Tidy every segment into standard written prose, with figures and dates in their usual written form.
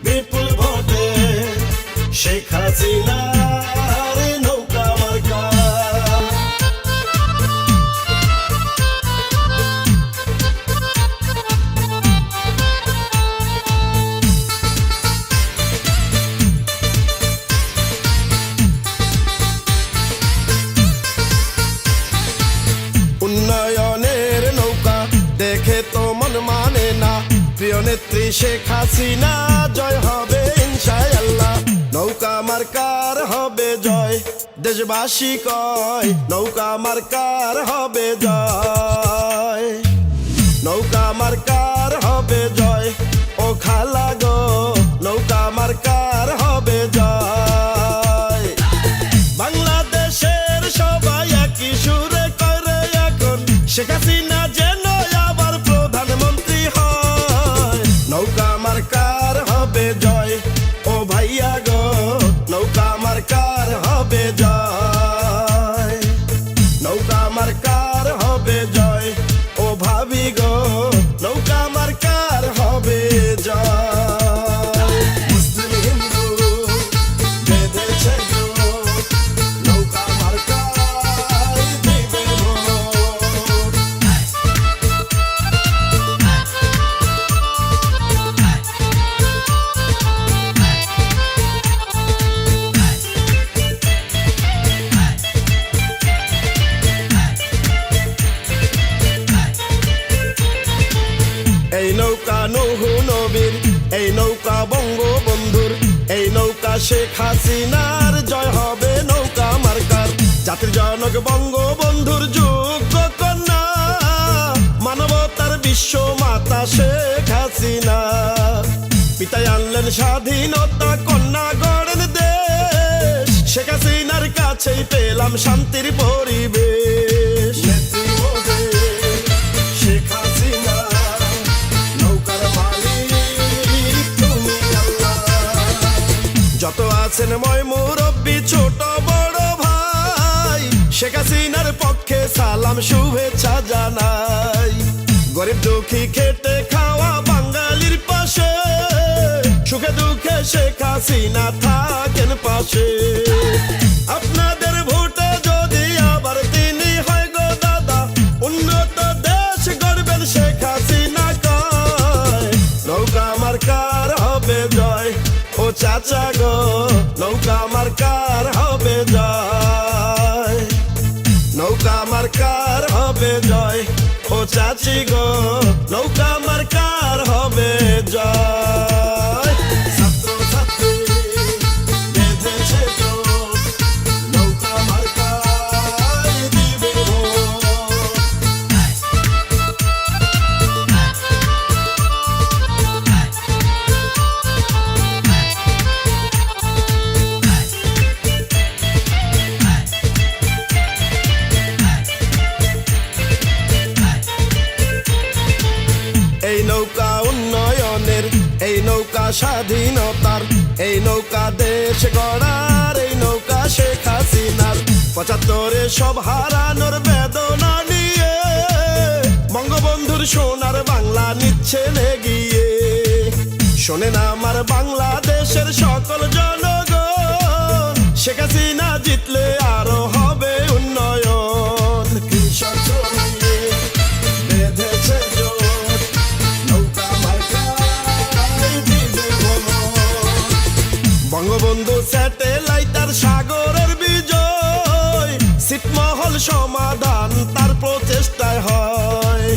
বিপুল ভোটে শেখ হাসিনার নৌকা মার্কা। উন্নয়নের নৌকা দেখে তো মন মানে না, প্রিয় নেত্রী শেখ হাসিনা জয় হবে ইনশাআল্লাহ। নৌকা মার্কার হবে জয়, দেশবাসী কয় নৌকা মার্কার হবে জয়। নৌকা মার্কার হবে জয়, ও খালা গো নৌকা মার্কার হবে জয়। বাংলাদেশের সবাই একই সুরে করে এখন শেখ হাসিনা যেন আবার প্রধানমন্ত্রী হয়। নৌকা মার্কার হবে জয়, ও ভাইয়া গো নৌকা মার্কার হবে জয়। নৌকা মার্কার হবে জয়, ও ভাবি গো নৌকা মার্কার হবে জয়। মুসলিম হিন্দু বেঁধেছে জোট, নৌকা মার্কায় দিবে ভোট। এই নৌকা নুহু নবীর, এই নৌকা বঙ্গবন্ধুর, এই নৌকা শেখ হাসিনার জয় হবে নৌকা মার্কার। জাতির জনক বঙ্গবন্ধুর যোগ্য কন্যা, মানবতার বিশ্ব মাতা শেখ হাসিনা। পিতায় আনলেন স্বাধীনতা, কন্যা গড়েন দেশ, শেখ হাসিনার কাছেই পেলাম শান্তির পরিবেশ। নেত্রী মোদের শেখ হাসিনা, নৌকার মালিক তুমি আল্লাহ। যত আছেন ময় মুরব্বি ছোট বড় ভাই, শেখ হাসিনার পক্ষে সালাম শুভেচ্ছা জানাই। গরিব দুঃখী খেটে খাওয়া বাঙালির পাশে, সুখে দুঃখে শেখ হাসিনা থাকেন পাশে। আপনাদের ভোটে যদি আবার তিনি হয় গো দাদা, উন্নত দেশ গড়বেন শেখ হাসিনা কয়। নৌকা মার্কার হবে জয়, ও চাচা গো নৌকা মার্কার হবে জয়। নৌকা মার্কার হবে জয়, ও চাচি গো নৌকা মার্কার হবে জয়। ছাত্রছাত্রী বেঁধেছে জোট, নৌকা মার্কায় দিবে ভোট। এই নৌকা উন্নয়নের, এই নৌকা স্বাধীনতার, এই নৌকা দেশ গড়ার, এই নৌকা শেখ হাসিনার। ৭৫ সব হারানোর বেদনা নিয়ে বঙ্গবন্ধুর সোনার বাংলা নিচ্ছেন এগিয়ে। শোনেন আমার বাংলাদেশের সকল জনগণ, শেখ হাসিনা জিতলে আরো হবে উন্নয়ন। কৃষক জমিয়ে বেঁধেছে জোট, নৌকা মার্কায় দিবে ভোট। বঙ্গবন্ধু স্যাটেলাইটার সাগরের বিজয়, ছিটমহল সমাধান তার প্রচেষ্টায় হয়।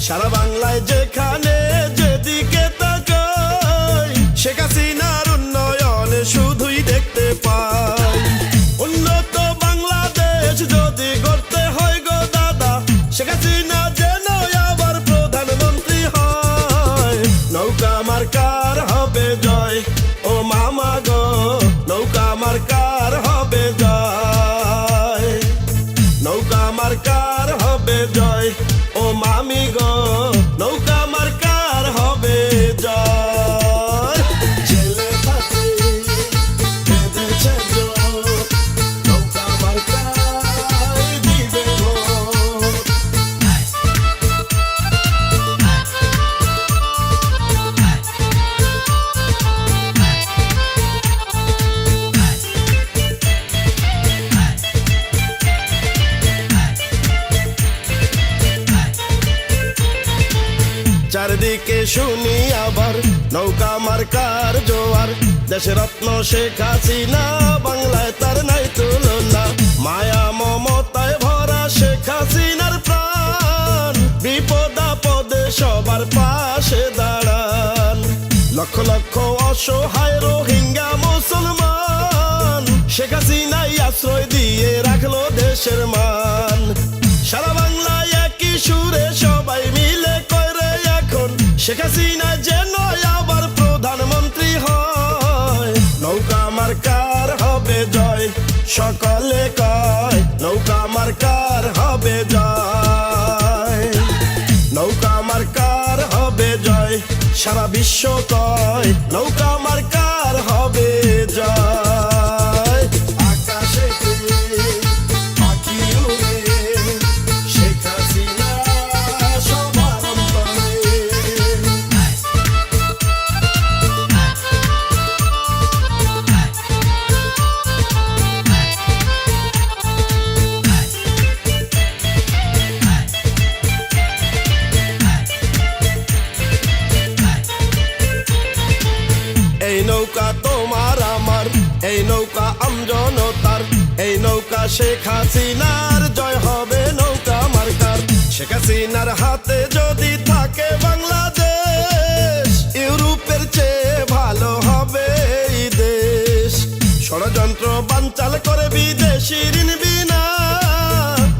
সারা বাংলায় যেখানে যেদিকে তাকাই, শেখ হাসিনার উন্নয়ন শুধুই দেখতে পাই। উন্নত বাংলাদেশ যদি গড়তে হয় গো দাদা, শেখ হাসিনা যেন আবার প্রধানমন্ত্রী হয়। নৌকা মার্কার হবে জয়, ও মামা গো নৌকা মার্কার হবে জয়। নৌকা মার্কার হবে জয়, ও মামি গো চারিদিকে শুনি আবার নৌকা মার্কার জোয়ার, দেশের রত্ন শেখ হাসিনা, বাংলায় তার নাই তুলনা। মায়া মমতায় ভরা শেখ হাসিনার প্রাণ, বিপদ আপদে সবার পাশে দাঁড়ান। লক্ষ লক্ষ অসহায় রোহিঙ্গা মুসলমান, শেখ হাসিনাই আশ্রয় দিয়ে রাখলো দেশের মান। সারা বাংলায় একই সুরে সবাই মিলে কইরে এখন, শেখ হাসিনা যেন আবার প্রধানমন্ত্রী হয়। নৌকা মার্কার হবে জয়, সকলে কয় নৌকা মার্কার হবে জয়। নৌকা মার্কার হবে জয়, সারা বিশ্ব কয় নৌকা মার্কার হবে জয়। আকাশে পাখি উড়ে, শেখ হাসিনা সবার অন্তরে। এই নৌকা তোমার আমার, এই নৌকা আমজনতার, এই নৌকা শেখ হাসিনার, জয় হবে নৌকা মার্কার। শেখ হাসিনার হাতে যদি থাকে বাংলাদেশ, ইউরোপের চেয়ে ভালো হবে এই দেশ। ষড়যন্ত্র বানচাল করে বিদেশি ঋণ বিনা,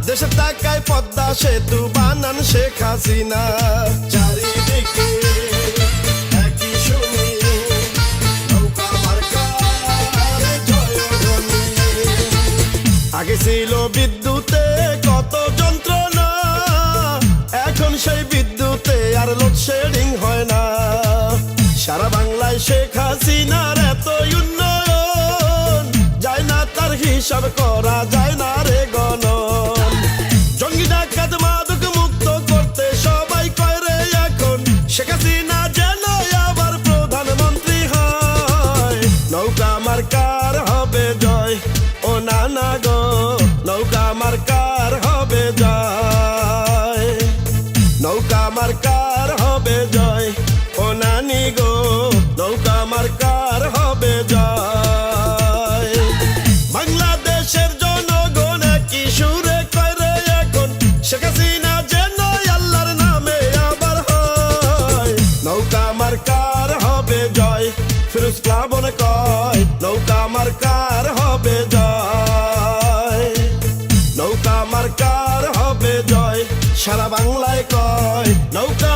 দেশের টাকায় পদ্মা সেতু বানান শেখ হাসিনা। চারিদিকে একই শুনি নৌকা মার্কার জয়ধ্বনি। আগে ছিল বিদ্যুতে কত যন্ত্রণা, এখন সেই বিদ্যুতে আর লোডশেডিং হয় না। সারা বাংলায় শেখ হাসিনার এত উন্নয়ন, যায় না তার হিসাব করা যায় না রে গণন। জঙ্গি ডাকাত মাদক মুক্ত করতে সবাই কয় রে এখন, শেখ হাসিনা যেন আবার প্রধানমন্ত্রী হয়। নৌকা মার্কার হবে জয়, ও নানা গো নৌকা মার্কার হবে জয়। নৌকা মার্কার হবে জয়, ও নানি গো নৌকা মার্কার হবে জয়। বাংলাদেশের জনগণ কি সুরে কয় রে এখন, শেখ হাসিনা যেন আল্লাহর নামে আবার হয়। নৌকা মার্কার হবে জয়, ফিরোজ প্লাবন কয় নৌকা মার্কার হবে জয়। নৌকা মার্কার হবে জয়, সারা বাংলায় কয় নৌকা